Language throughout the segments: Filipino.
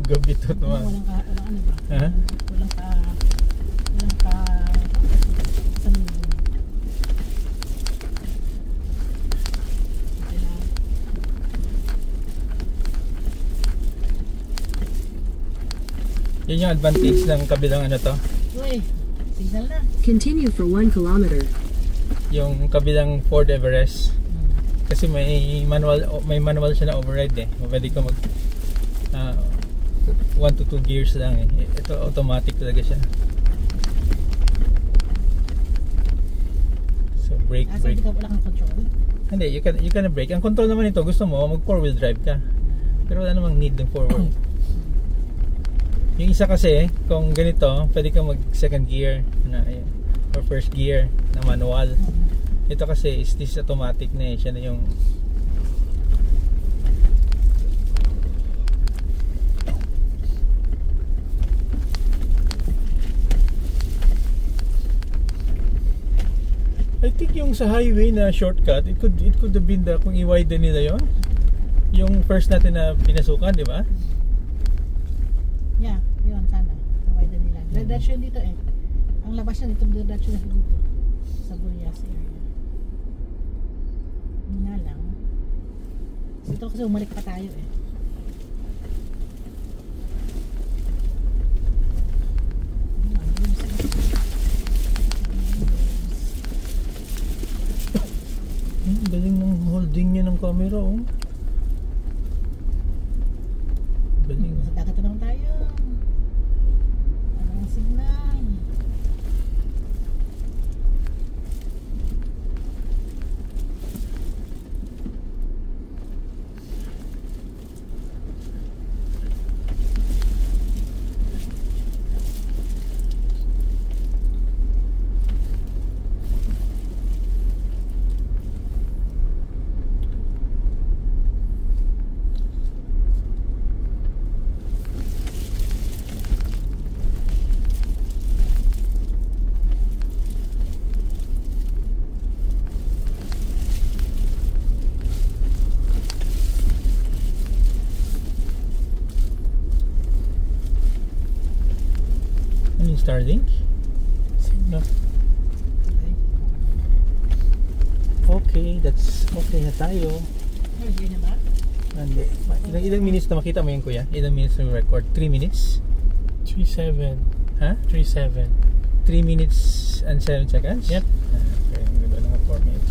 gabi to. Walang ano ba? Ha? Walang sanin. Yun yung advantage ng kabilang ano to. Uy, signal na. Continue for 1 kilometer. Yung kabilang Ford Everest. Kasi may manual siya na override eh. Pwede ka mag 1 to 2 gears lang eh. Ito automatic talaga siya. So brake. Hindi ka wala kang control? Hindi, you can brake. Ang control naman ito, gusto mo mag 4-wheel drive ka. Pero wala namang need ng forward. Yung isa kasi, kung ganito, pwede ka mag second gear na or first gear na manual. Ito kasi is this automatic na eh. Siya na yung I think yung sa highway na shortcut, it could have been kung i-widen nila yon. Yung first natin na pinasukan, di ba? Yeah, yun sana. I-widen nila. Diretso dito eh. Ang labas niya dito, diretso na dito. Sa Burias area. Yun nga lang. Dito kasi umalik pa tayo eh. Galing ng holding niya ng camera oh. Galing. Sa dagat naman tayo. Anong signal? Starlink? No. Okay, that's okay na tayo. Hindi na ba? Hindi. Ilang minutes na makita mo yun kuya? Ilang minutes na record? 3 minutes? 3:07. Ha? 3:07. 3 minutes and 7 seconds? Yep. Okay, I'm gonna go na 4 minutes.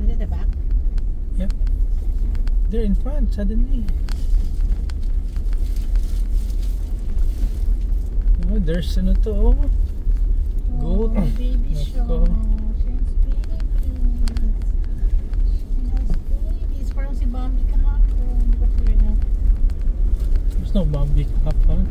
Is it the back? Yep. They're in front suddenly. Oh, there's ano to oh. Goat. Oh, baby show. Nako. She's parang si Bambi kahapon. But we're not. There's no Bambi kahapon.